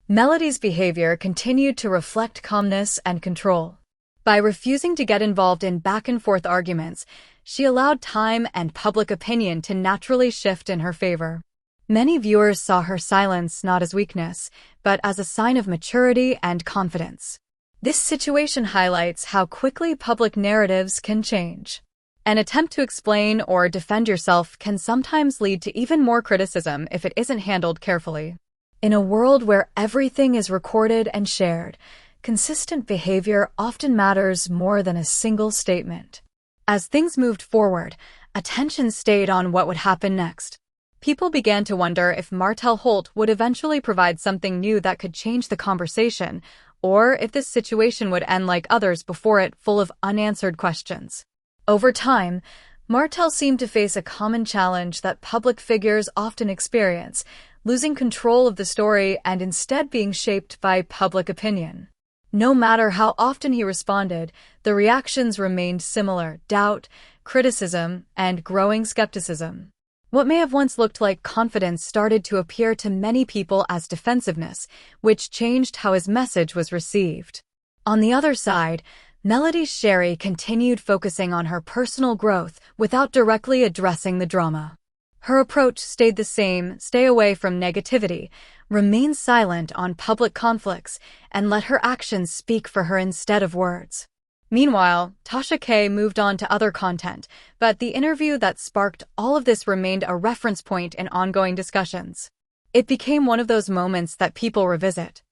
Melody's behavior continued to reflect calmness and control. By refusing to get involved in back-and-forth arguments, she allowed time and public opinion to naturally shift in her favor. Many viewers saw her silence not as weakness, but as a sign of maturity and confidence. This situation highlights how quickly public narratives can change. An attempt to explain or defend yourself can sometimes lead to even more criticism if it isn't handled carefully. In a world where everything is recorded and shared, consistent behavior often matters more than a single statement. As things moved forward, attention stayed on what would happen next. People began to wonder if Martel Holt would eventually provide something new that could change the conversation, or if this situation would end like others before it, full of unanswered questions. Over time, Martel seemed to face a common challenge that public figures often experience, losing control of the story and instead being shaped by public opinion. No matter how often he responded, the reactions remained similar: doubt, criticism, and growing skepticism. What may have once looked like confidence started to appear to many people as defensiveness, which changed how his message was received. On the other side, Melody Shari continued focusing on her personal growth without directly addressing the drama. Her approach stayed the same: stay away from negativity, remain silent on public conflicts, and let her actions speak for her instead of words. Meanwhile, Tasha K moved on to other content, but the interview that sparked all of this remained a reference point in ongoing discussions. It became one of those moments that people revisit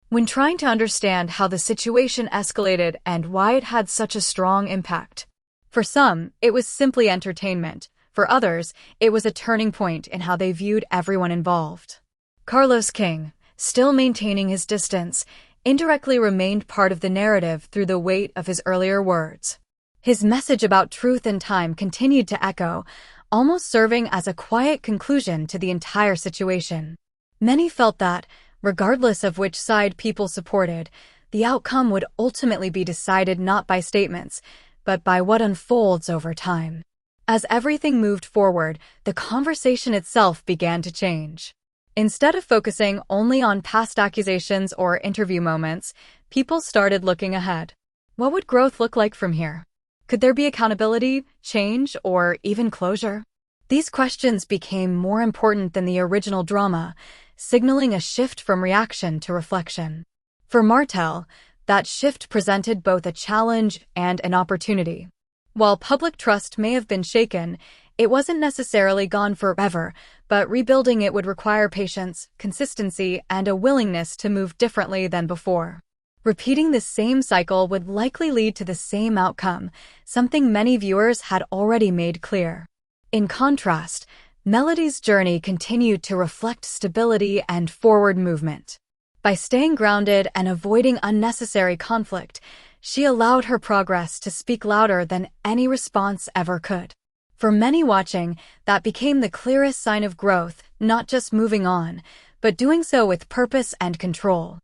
when trying to understand how the situation escalated and why it had such a strong impact. For some, it was simply entertainment. For others, it was a turning point in how they viewed everyone involved. Carlos King, still maintaining his distance, indirectly remained part of the narrative through the weight of his earlier words. His message about truth and time continued to echo, almost serving as a quiet conclusion to the entire situation. Many felt that, regardless of which side people supported, the outcome would ultimately be decided not by statements, but by what unfolds over time. As everything moved forward, the conversation itself began to change. Instead of focusing only on past accusations or interview moments, people started looking ahead. What would growth look like from here? Could there be accountability, change, or even closure? These questions became more important than the original drama, signaling a shift from reaction to reflection. For Martel, that shift presented both a challenge and an opportunity. While public trust may have been shaken, it wasn't necessarily gone forever, but rebuilding it would require patience, consistency, and a willingness to move differently than before. Repeating this same cycle would likely lead to the same outcome, something many viewers had already made clear. In contrast, Melody's journey continued to reflect stability and forward movement. By staying grounded and avoiding unnecessary conflict, she allowed her progress to speak louder than any response ever could. For many watching, that became the clearest sign of growth, not just moving on, but doing so with purpose and control.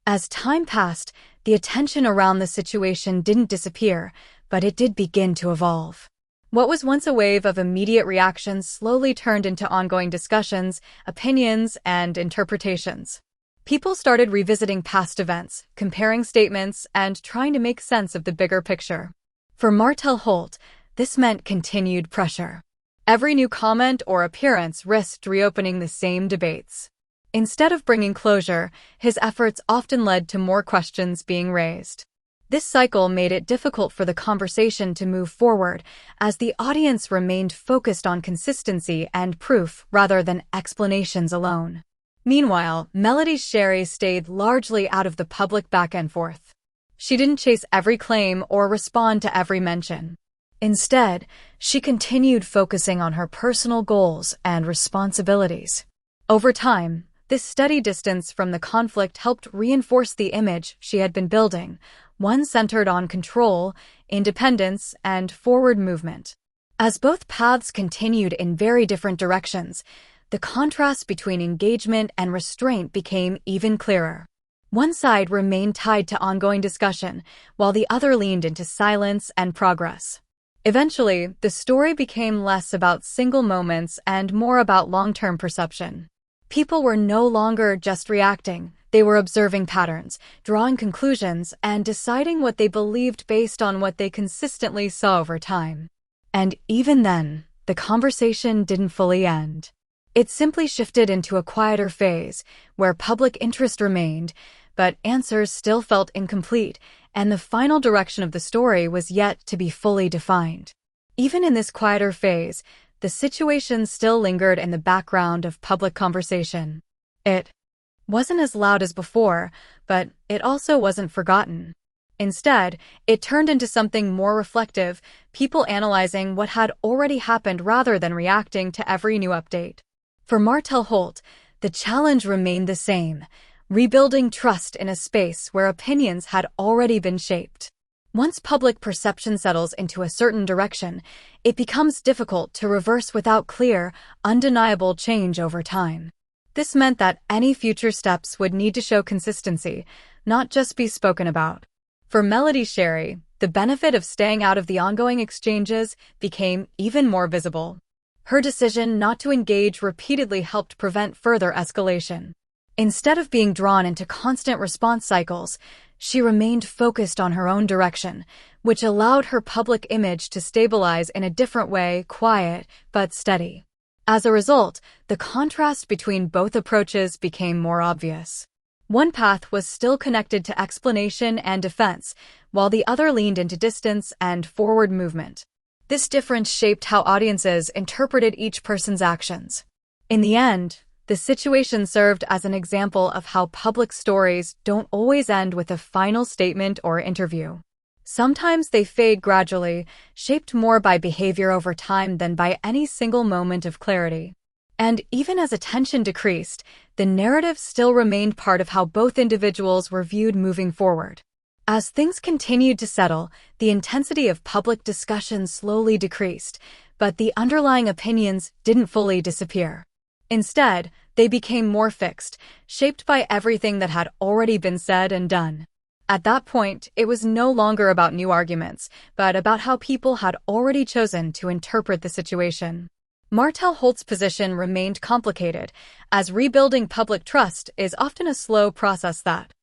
As time passed, the attention around the situation didn't disappear, but it did begin to evolve. What was once a wave of immediate reactions slowly turned into ongoing discussions, opinions, and interpretations. People started revisiting past events, comparing statements, and trying to make sense of the bigger picture. For Martel Holt, this meant continued pressure. Every new comment or appearance risked reopening the same debates. Instead of bringing closure, his efforts often led to more questions being raised. This cycle made it difficult for the conversation to move forward, as the audience remained focused on consistency and proof rather than explanations alone. Meanwhile, Melody Shari stayed largely out of the public back and forth. She didn't chase every claim or respond to every mention. Instead, she continued focusing on her personal goals and responsibilities. Over time, this steady distance from the conflict helped reinforce the image she had been building, one centered on control, independence, and forward movement. As both paths continued in very different directions, the contrast between engagement and restraint became even clearer. One side remained tied to ongoing discussion, while the other leaned into silence and progress. Eventually, the story became less about single moments and more about long-term perception. People were no longer just reacting, They were observing patterns, drawing conclusions, and deciding what they believed based on what they consistently saw over time. And even then, the conversation didn't fully end. It simply shifted into a quieter phase, where public interest remained, but answers still felt incomplete, and the final direction of the story was yet to be fully defined. Even in this quieter phase, the situation still lingered in the background of public conversation. It wasn't as loud as before, but it also wasn't forgotten. Instead, it turned into something more reflective, people analyzing what had already happened rather than reacting to every new update. For Martel Holt, the challenge remained the same: rebuilding trust in a space where opinions had already been shaped. Once public perception settles into a certain direction, it becomes difficult to reverse without clear, undeniable change over time. This meant that any future steps would need to show consistency, not just be spoken about. For Melody Shari, the benefit of staying out of the ongoing exchanges became even more visible. Her decision not to engage repeatedly helped prevent further escalation. Instead of being drawn into constant response cycles, she remained focused on her own direction, which allowed her public image to stabilize in a different way, quiet but steady. As a result, the contrast between both approaches became more obvious. One path was still connected to explanation and defense, while the other leaned into distance and forward movement. This difference shaped how audiences interpreted each person's actions. In the end, the situation served as an example of how public stories don't always end with a final statement or interview. Sometimes they fade gradually, shaped more by behavior over time than by any single moment of clarity. And even as attention decreased, the narrative still remained part of how both individuals were viewed moving forward. As things continued to settle, the intensity of public discussion slowly decreased, but the underlying opinions didn't fully disappear. Instead, they became more fixed, shaped by everything that had already been said and done. At that point, it was no longer about new arguments, but about how people had already chosen to interpret the situation. Martel Holt's position remained complicated, as rebuilding public trust is often a slow process that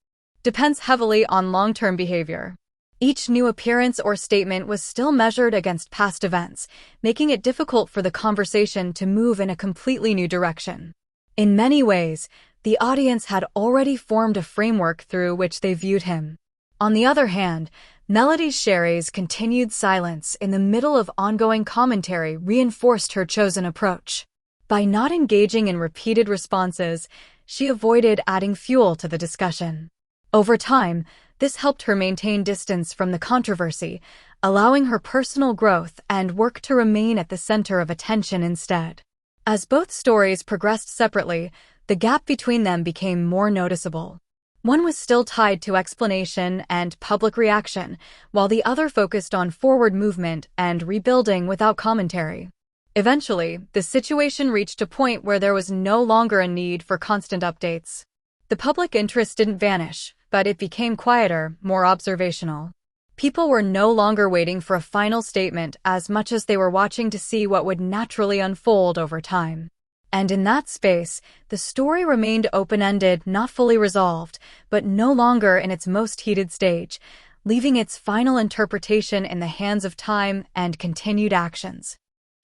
depends heavily on long-term behavior. Each new appearance or statement was still measured against past events, making it difficult for the conversation to move in a completely new direction. In many ways, the audience had already formed a framework through which they viewed him. On the other hand, Melody Shari's continued silence in the middle of ongoing commentary reinforced her chosen approach. By not engaging in repeated responses, she avoided adding fuel to the discussion. Over time, this helped her maintain distance from the controversy, allowing her personal growth and work to remain at the center of attention instead. As both stories progressed separately, the gap between them became more noticeable. One was still tied to explanation and public reaction, while the other focused on forward movement and rebuilding without commentary. Eventually, the situation reached a point where there was no longer a need for constant updates. The public interest didn't vanish, but it became quieter, more observational. People were no longer waiting for a final statement as much as they were watching to see what would naturally unfold over time. And in that space, the story remained open-ended, not fully resolved, but no longer in its most heated stage, leaving its final interpretation in the hands of time and continued actions.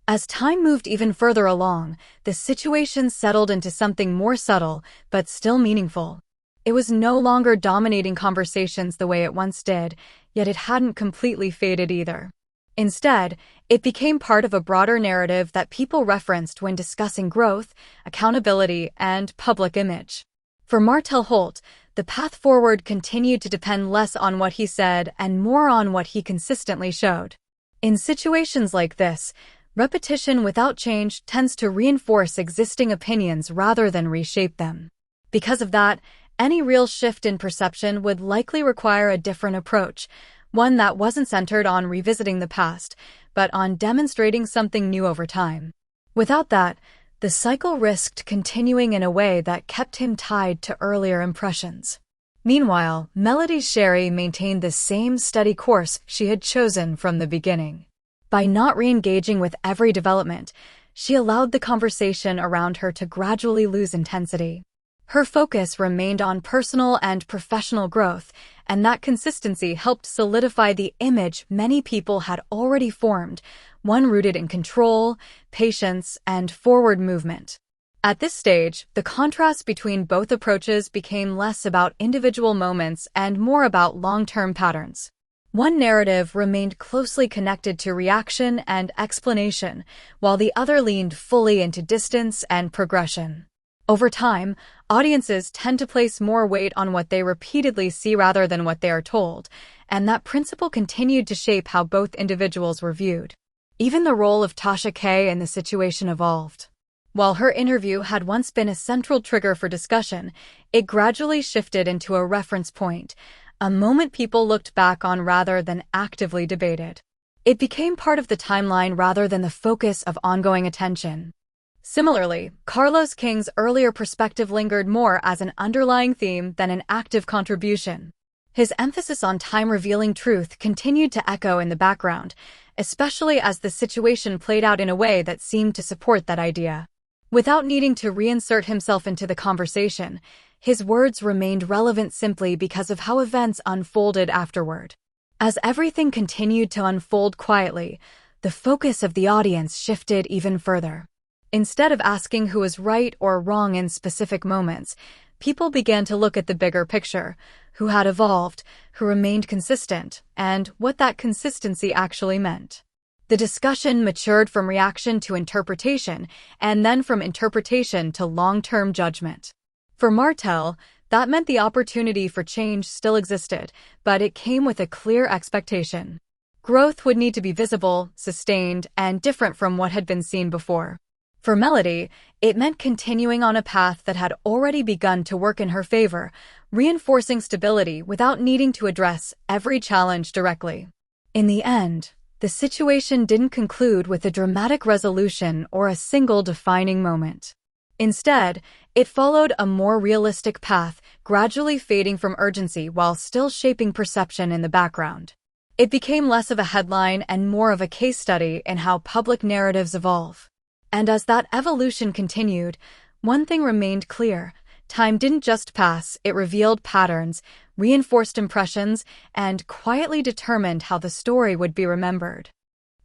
As time moved even further along, the situation settled into something more subtle, but still meaningful. It was no longer dominating conversations the way it once did, yet it hadn't completely faded either. Instead, it became part of a broader narrative that people referenced when discussing growth, accountability, and public image. For Martel Holt, the path forward continued to depend less on what he said and more on what he consistently showed. In situations like this, repetition without change tends to reinforce existing opinions rather than reshape them. Because of that, any real shift in perception would likely require a different approach, one that wasn't centered on revisiting the past, but on demonstrating something new over time. Without that, the cycle risked continuing in a way that kept him tied to earlier impressions. Meanwhile, Melody Shari maintained the same steady course she had chosen from the beginning. By not re-engaging with every development, she allowed the conversation around her to gradually lose intensity. Her focus remained on personal and professional growth, and that consistency helped solidify the image many people had already formed, one rooted in control, patience, and forward movement. At this stage, the contrast between both approaches became less about individual moments and more about long-term patterns. One narrative remained closely connected to reaction and explanation, while the other leaned fully into distance and progression. Over time, audiences tend to place more weight on what they repeatedly see rather than what they are told, and that principle continued to shape how both individuals were viewed. Even the role of Tasha K in the situation evolved. While her interview had once been a central trigger for discussion, it gradually shifted into a reference point, a moment people looked back on rather than actively debated. It became part of the timeline rather than the focus of ongoing attention. Similarly, Carlos King's earlier perspective lingered more as an underlying theme than an active contribution. His emphasis on time-revealing truth continued to echo in the background, especially as the situation played out in a way that seemed to support that idea. Without needing to reinsert himself into the conversation, his words remained relevant simply because of how events unfolded afterward. As everything continued to unfold quietly, the focus of the audience shifted even further. Instead of asking who was right or wrong in specific moments, people began to look at the bigger picture, who had evolved, who remained consistent, and what that consistency actually meant. The discussion matured from reaction to interpretation, and then from interpretation to long-term judgment. For Martel, that meant the opportunity for change still existed, but it came with a clear expectation. Growth would need to be visible, sustained, and different from what had been seen before. For Melody, it meant continuing on a path that had already begun to work in her favor, reinforcing stability without needing to address every challenge directly. In the end, the situation didn't conclude with a dramatic resolution or a single defining moment. Instead, it followed a more realistic path, gradually fading from urgency while still shaping perception in the background. It became less of a headline and more of a case study in how public narratives evolve. And as that evolution continued, one thing remained clear. Time didn't just pass, it revealed patterns, reinforced impressions, and quietly determined how the story would be remembered.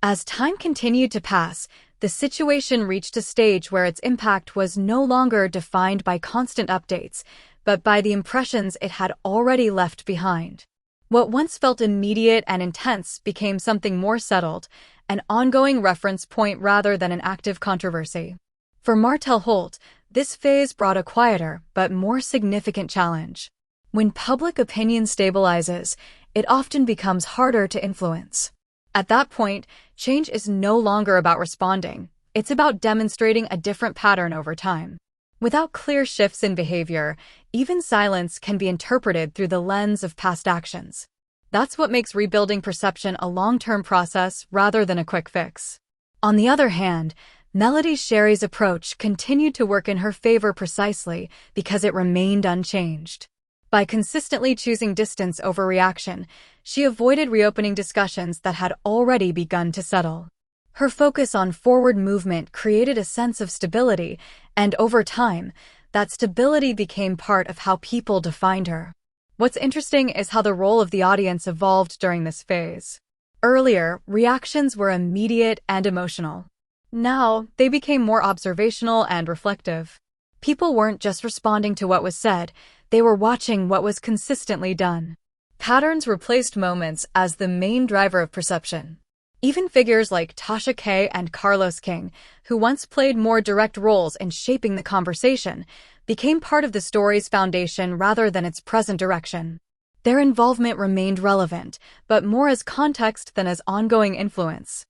As time continued to pass, the situation reached a stage where its impact was no longer defined by constant updates, but by the impressions it had already left behind. What once felt immediate and intense became something more settled, an ongoing reference point rather than an active controversy. For Martel Holt, this phase brought a quieter but more significant challenge. When public opinion stabilizes, it often becomes harder to influence. At that point, change is no longer about responding, it's about demonstrating a different pattern over time. Without clear shifts in behavior, even silence can be interpreted through the lens of past actions. That's what makes rebuilding perception a long-term process rather than a quick fix. On the other hand, Melody Shari's approach continued to work in her favor precisely because it remained unchanged. By consistently choosing distance over reaction, she avoided reopening discussions that had already begun to settle. Her focus on forward movement created a sense of stability, and over time, that stability became part of how people defined her. What's interesting is how the role of the audience evolved during this phase. Earlier, reactions were immediate and emotional. Now, they became more observational and reflective. People weren't just responding to what was said, they were watching what was consistently done. Patterns replaced moments as the main driver of perception. Even figures like Tasha K and Carlos King, who once played more direct roles in shaping the conversation, became part of the story's foundation rather than its present direction. Their involvement remained relevant, but more as context than as ongoing influence.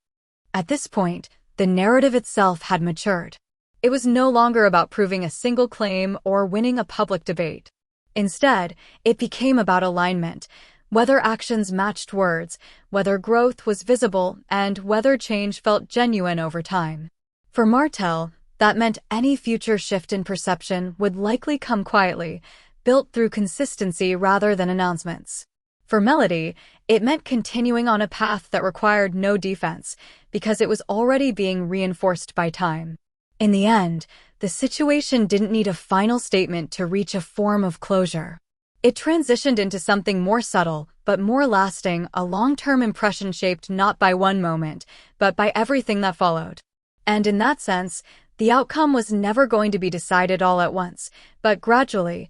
At this point, the narrative itself had matured. It was no longer about proving a single claim or winning a public debate. Instead, it became about alignment, whether actions matched words, whether growth was visible, and whether change felt genuine over time. For Martel, that meant any future shift in perception would likely come quietly, built through consistency rather than announcements. For Melody, it meant continuing on a path that required no defense, because it was already being reinforced by time. In the end, the situation didn't need a final statement to reach a form of closure. It transitioned into something more subtle, but more lasting, a long-term impression shaped not by one moment, but by everything that followed. And in that sense, the outcome was never going to be decided all at once, but gradually,